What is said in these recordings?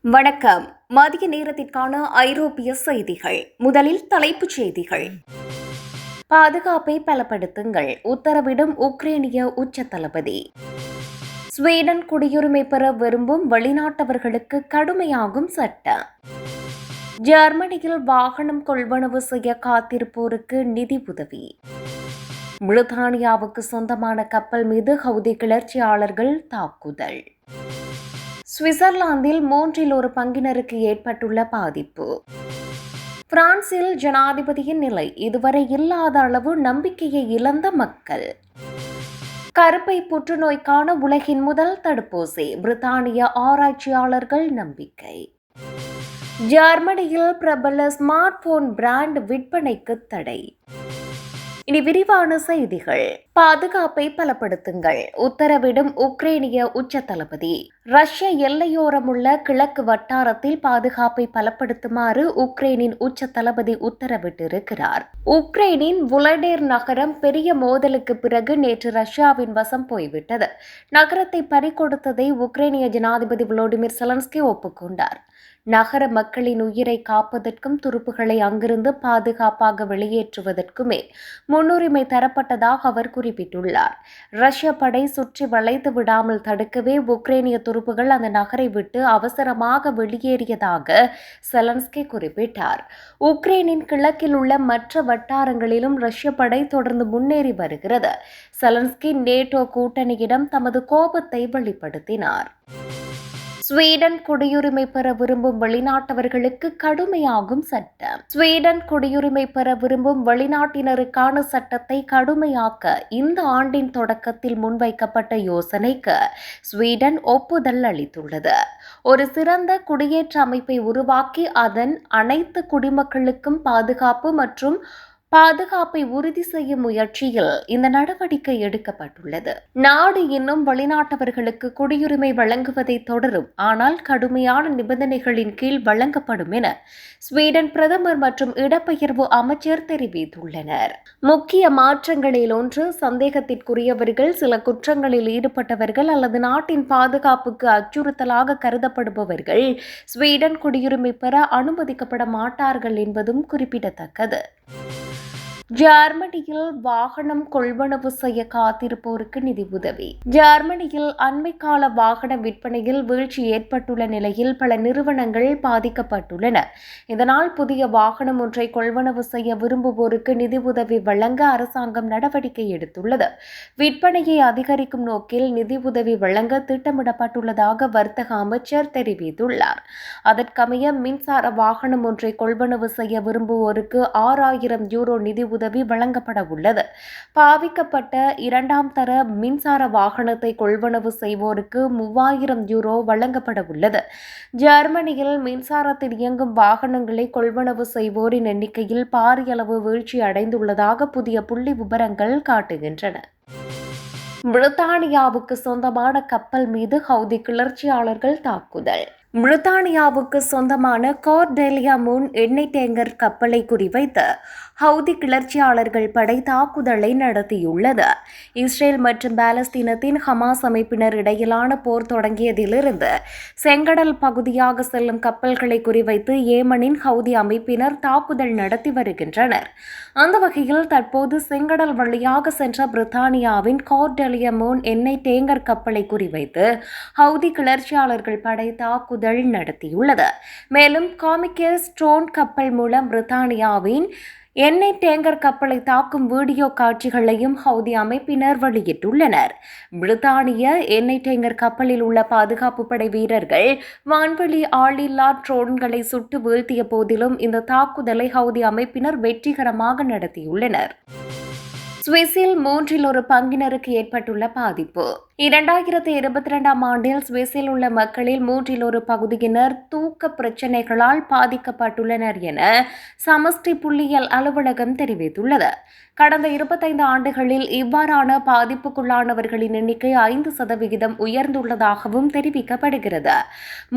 வணக்கம். மதிய நேரத்திற்கான ஐரோப்பிய செய்திகள். முதலில் தலைப்புச் செய்திகள். பாதுகாப்பை பலப்படுத்துங்கள், உத்தரவிடும் உக்ரேனிய உச்ச தளபதி. ஸ்வீடன் குடியுரிமை பெற விரும்பும் வெளிநாட்டவர்களுக்கு கடுமையாகும் சட்டம். ஜெர்மனியில் வாகனம் கொள்வனவு செய்ய காத்திருப்போருக்கு நிதி உதவி. பிரித்தானியாவுக்கு சொந்தமான கப்பல் மீது ஹவுதி கிளர்ச்சியாளர்கள் தாக்குதல். சுவிட்சர்லாந்தில் 1/3 ஏற்பட்டுள்ள பாதிப்பு. பிரான்சில் ஜனாதிபதியின் நிலை இதுவரை இல்லாத அளவு நம்பிக்கையை இழந்த மக்கள். கருப்பை புற்றுநோய்க்கான உலகின் முதல் தடுப்பூசி, பிரித்தானிய ஆராய்ச்சியாளர்கள் நம்பிக்கை. ஜெர்மனியில் பிரபல ஸ்மார்ட் போன் பிராண்ட் விற்பனைக்கு தடை. இனி விரிவான செய்திகள். பாதுகாப்பை பலப்படுத்துங்கள், உத்தரவிடும் உக்ரேனிய உச்ச தளபதி. ரஷ்ய எல்லையோரமுள்ள கிழக்கு வட்டாரத்தில் பாதுகாப்பை பலப்படுத்துமாறு உக்ரைனின் உச்ச தளபதி உத்தரவிட்டிருக்கிறார். உக்ரைனின் வுலடேர் நகரம் பெரிய மோதலுக்கு பிறகு நேற்று ரஷ்யாவின் வசம் போய்விட்டது. நகரத்தை பறிகொடுத்ததை உக்ரைனிய ஜனாதிபதி வோலோடிமிர் செலன்ஸ்கி ஒப்புக்கொண்டார். நகர மக்களின் உயிரை காப்பதற்கும் துருப்புகளை அங்கிருந்து பாதுகாப்பாக வெளியேற்றுவதற்குமே முன்னுரிமை தரப்பட்டதாக அவர் குறிப்பிட்டுள்ளார். ரஷ்ய படை சுற்றி வளைத்து விடாமல் தடுக்கவே உக்ரைனிய துருப்புகள் அந்த நகரை விட்டு அவசரமாக வெளியேறியதாக செலன்ஸ்கி குறிப்பிட்டார். உக்ரைனின் கிழக்கில் உள்ள மற்ற வட்டாரங்களிலும் ரஷ்ய படை தொடர்ந்து முன்னேறி வருகிறது. செலன்ஸ்கி நேட்டோ கூட்டணியிடம் தமது கோபத்தை வெளிப்படுத்தினார். ஸ்வீடன் குடியுரிமை பெற விரும்பும் வெளிநாட்டவர்களுக்கு கடுமையாகும் சட்டம். ஸ்வீடன் குடியுரிமை பெற விரும்பும் வெளிநாட்டினருக்கான சட்டத்தை கடுமையாக்க இந்த ஆண்டின் தொடக்கத்தில் முன்வைக்கப்பட்ட யோசனைக்கு ஸ்வீடன் ஒப்புதல் அளித்துள்ளது. ஒரு சிறந்த குடியேற்ற அமைப்பை உருவாக்கி அதன் அனைத்து குடிமக்களுக்கும் பாதுகாப்பை உறுதி செய்யும் முயற்சியில் இந்த நடவடிக்கை எடுக்கப்பட்டுள்ளது. நாடு இன்னும் வெளிநாட்டவர்களுக்கு குடியுரிமை வழங்குவதை தொடரும், ஆனால் கடுமையான நிபந்தனைகளின் கீழ் வழங்கப்படும் என ஸ்வீடன் பிரதமர் மற்றும் இடப்பெயர்வு அமைச்சர் தெரிவித்துள்ளனர். முக்கிய மாற்றங்களில் ஒன்று, சந்தேகத்திற்குரியவர்கள், சில குற்றங்களில் ஈடுபட்டவர்கள் அல்லது நாட்டின் பாதுகாப்புக்கு அச்சுறுத்தலாக கருதப்படுபவர்கள் ஸ்வீடன் குடியுரிமை பெற அனுமதிக்கப்பட மாட்டார்கள் என்பதும் குறிப்பிடத்தக்கது. ஜெர்மனியில் வாகனம் கொள்வனவு செய்ய காத்திருப்போருக்கு நிதி உதவி. ஜெர்மனியில் அண்மைக்கால வாகன விற்பனையில் வீழ்ச்சி ஏற்பட்டுள்ள நிலையில் பல நிறுவனங்கள் பாதிக்கப்பட்டுள்ளன. இதனால் புதிய வாகனம் ஒன்றை கொள்வனவு செய்ய விரும்புவோருக்கு நிதி உதவி வழங்க அரசாங்கம் நடவடிக்கை எடுத்துள்ளது. விற்பனையை அதிகரிக்கும் நோக்கில் நிதி உதவி வழங்க திட்டமிடப்பட்டுள்ளதாக வர்த்தக அமைச்சர் தெரிவித்துள்ளார். அதற்கமைய மின்சார வாகனம் ஒன்றை கொள்வனவு செய்ய விரும்புவோருக்கு €6,000 நிதி உதவி வழங்கப்பட உள்ளது. பாவிக்கப்பட்ட 2ஆம் தர மின்சார வாகனத்தை கொள்வனவு செய்வோருக்கு €3,000 வழங்கப்பட உள்ளது. ஜெர்மனியில் மின்சாரத்தில் இயங்கும் வாகனங்களை கொள்வனவு செய்வோரின் எண்ணிக்கையில் பாரியளவு வீழ்ச்சி அடைந்துள்ளதாக புதிய புள்ளி விபரங்கள் காட்டுகின்றன. பிரித்தானியாவுக்கு சொந்தமான கப்பல் மீது ஹவுதி கிளர்ச்சியாளர்கள் தாக்குதல். பிரித்தானியாவுக்கு சொந்தமான கார்டெலியா மூன் எண்ணெய் டேங்கர் கப்பலை குறிவைத்து ஹவுதி கிளர்ச்சியாளர்கள் படை தாக்குதலை நடத்தியுள்ளது. இஸ்ரேல் மற்றும் பாலஸ்தீனத்தின் ஹமாஸ் அமைப்பினர் இடையிலான போர் தொடங்கியதிலிருந்து செங்கடல் பகுதியாக செல்லும் கப்பல்களை குறிவைத்து ஏமனின் ஹவுதி அமைப்பினர் தாக்குதல் நடத்தி வருகின்றனர். அந்த வகையில் தற்போது செங்கடல் வழியாக சென்ற பிரித்தானியாவின் கார்டெலியா மூன் எண்ணெய் டேங்கர் கப்பலை குறிவைத்து ஹவுதி கிளர்ச்சியாளர்கள் படை தாக்குதல் நடத்தியுள்ளது. மேலும் காமிக்கேஸ் ஸ்டோன் கப்பல் மூலம் பிரித்தானியாவின் எண்ணெய் டேங்கர் கப்பலை தாக்கும் வீடியோ காட்சிகளையும் ஹவுதி அமைப்பினர் வெளியிட்டுள்ளனர். பிரித்தானிய எண்ணெய் டேங்கர் கப்பலில் உள்ள பாதுகாப்பு படை வீரர்கள் வான்வெளி ஆளில்லா ட்ரோன்களை சுட்டு வீழ்த்திய போதிலும் இந்த தாக்குதலை ஹவுதி அமைப்பினர் வெற்றிகரமாக நடத்தியுள்ளனர். சுவிஸில் 1/3 ஏற்பட்டுள்ள பாதிப்பு. 2022ஆம் ஆண்டில் சுவிஸில் உள்ள மக்களில் 1/3 தூக்க பிரச்சினைகளால் பாதிக்கப்பட்டுள்ளனர் என சமஷ்டி புள்ளியியல் அலுவலகம் தெரிவித்துள்ளது. கடந்த 25 ஆண்டுகளில் இவ்வாறான பாதிப்புக்குள்ளானவர்களின் எண்ணிக்கை 5% உயர்ந்துள்ளதாகவும் தெரிவிக்கப்படுகிறது.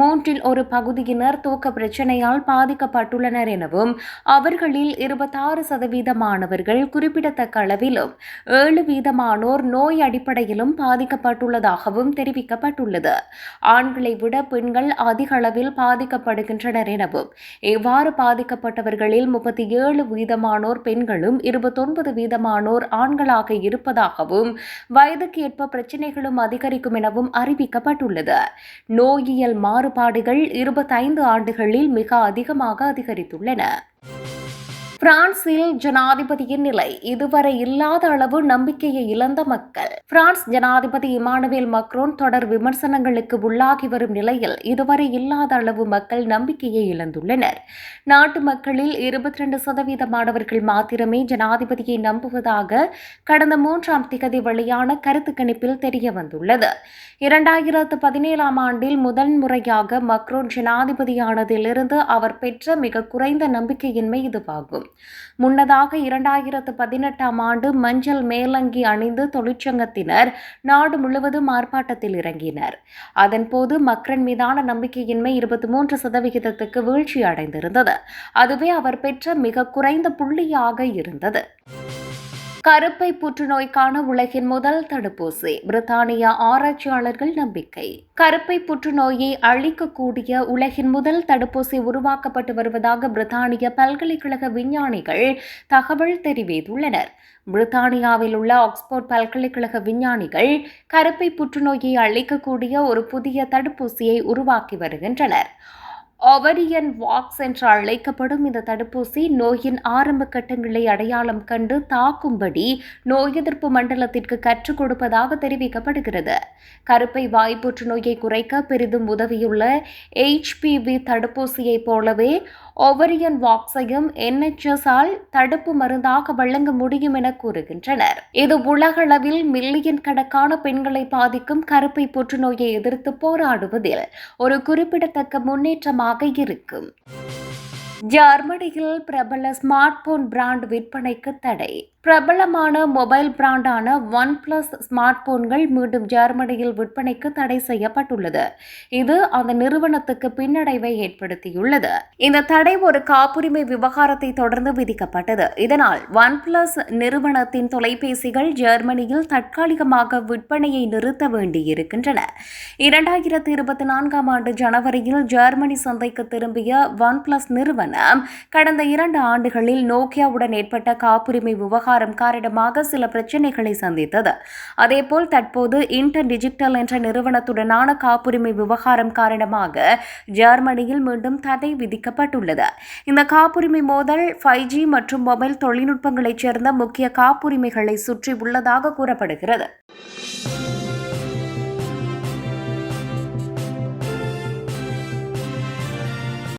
1/3 தூக்க பிரச்சினையால் பாதிக்கப்பட்டுள்ளனர் எனவும் அவர்களில் 26% குறிப்பிடத்தக்க அளவில் மேலும் 7% நோய் அடிப்படையிலும் பாதிக்கப்பட்டுள்ளதாகவும் தெரிவிக்கப்பட்டுள்ளது. ஆண்களை விட பெண்கள் அதிக அளவில் பாதிக்கப்படுகின்றனர் எனவும், இவ்வாறு பாதிக்கப்பட்டவர்களில் 37% பெண்களும் 29% ஆண்களாக இருப்பதாகவும், வயதுக்கு ஏற்ப பிரச்சினைகளும் அதிகரிக்கும் எனவும் அறிவிக்கப்பட்டுள்ளது. நோயியல் மாறுபாடுகள் 25 ஆண்டுகளில் மிக அதிகமாக அதிகரித்துள்ளன. பிரான்சில் ஜனாதிபதியின் நிலை. இதுவரை இல்லாத அளவு நம்பிக்கையை இழந்த மக்கள். பிரான்ஸ் ஜனாதிபதி இமானுவேல் மக்ரோன் தொடர் விமர்சனங்களுக்கு உள்ளாகி வரும் நிலையில் இதுவரை இல்லாத அளவு மக்கள் நம்பிக்கையை இழந்துள்ளனர். நாட்டு மக்களில் 22% மாத்திரமே ஜனாதிபதியை நம்புவதாக கடந்த 3ஆம் திகதி வெளியான கருத்து கணிப்பில் தெரிய வந்துள்ளது. 2017ஆம் ஆண்டில் முதன்முறையாக மக்ரோன் ஜனாதிபதியானதிலிருந்து அவர் பெற்ற மிக குறைந்த நம்பிக்கையின்மை இதுவாகும். முன்னதாக 2018ஆம் ஆண்டு மஞ்சள் மேலங்கி அணிந்து தொழிற்சங்கத்தினர் நாடு முழுவதும் ஆர்ப்பாட்டத்தில் இறங்கினர். அதன்போது மக்ரன் மீதான நம்பிக்கையின்மை 23%க்கு வீழ்ச்சி அடைந்திருந்தது. அதுவே அவர் பெற்ற மிக குறைந்த புள்ளியாக இருந்தது. கருப்பை புற்றுநோய்க்கான உலகின் முதல் தடுப்பூசி. பிரித்தானிய ஆராய்ச்சியாளர்கள் நம்பிக்கை. கருப்பை புற்றுநோயை அழிக்கக்கூடிய உலகின் முதல் தடுப்பூசி உருவாக்கப்பட்டு வருவதாக பிரித்தானிய பல்கலைக்கழக விஞ்ஞானிகள் தகவல் தெரிவித்துள்ளனர். பிரித்தானியாவில் உள்ள ஆக்ஸ்போர்ட் பல்கலைக்கழக விஞ்ஞானிகள் கருப்பை புற்றுநோயை அழிக்கக்கூடிய ஒரு புதிய தடுப்பூசியை உருவாக்கி வருகின்றனர். ஓவரியன் வாக்ஸ் என்று அழைக்கப்படும் இந்த தடுப்பூசி நோயின் ஆரம்ப கட்டங்களை அடையாளம் கண்டு தாக்கும்படி நோய் எதிர்ப்பு மண்டலத்திற்கு கற்றுக் கொடுப்பதாக தெரிவிக்கப்படுகிறது. கருப்பை வாய் புற்றுநோயை குறைக்க பெரிதும் உதவியுள்ள HPV தடுப்பூசியைப் போலவே ஓவரியன் வாக்ஸையும் NHS-ஆல் தடுப்பு மருந்தாக வழங்க முடியும் என கூறுகின்றனர். இது உலகளவில் மில்லியன் கணக்கான பெண்களை பாதிக்கும் கருப்பை புற்றுநோயை எதிர்த்து போராடுவதில் ஒரு குறிப்பிடத்தக்க முன்னேற்றமாக இருக்கும். ஜெர்மனியில் பிரபல ஸ்மார்ட் போன் பிராண்ட் விற்பனைக்கு தடை. பிரபலமான மொபைல் பிராண்டான OnePlus ஸ்மார்ட் போன்கள் மீண்டும் ஜெர்மனியில் விற்பனைக்கு தடை செய்யப்பட்டுள்ளது. இது அந்த நிறுவனத்துக்கு பின்னடைவை ஏற்படுத்தியுள்ளது. இந்த தடை ஒரு காப்புரிமை விவகாரத்தை தொடர்ந்து விதிக்கப்பட்டது. இதனால் OnePlus நிறுவனத்தின் தொலைபேசிகள் ஜெர்மனியில் தற்காலிகமாக விற்பனையை நிறுத்த வேண்டியிருக்கின்றன. 2024ஆம் ஆண்டு ஜனவரியில் ஜெர்மனி சந்தைக்கு திரும்பிய OnePlus நிறுவனம் கடந்த 2 ஆண்டுகளில் நோக்கியாவுடன் ஏற்பட்ட காப்புரிமை விவகாரம் காரணமாக சில பிரச்சினைகளை சந்தித்தது. அதேபோல் தற்போது இன்டர் டிஜிட்டல் என்ற நிறுவனத்துடனான காப்புரிமை விவகாரம் காரணமாக ஜெர்மனியில் மீண்டும் தடை விதிக்கப்பட்டுள்ளது. இந்த காப்புரிமை மோதல் 5G மற்றும் மொபைல் தொழில்நுட்பங்களைச் சேர்ந்த முக்கிய காப்புரிமைகளை சுற்றி உள்ளதாக கூறப்படுகிறது.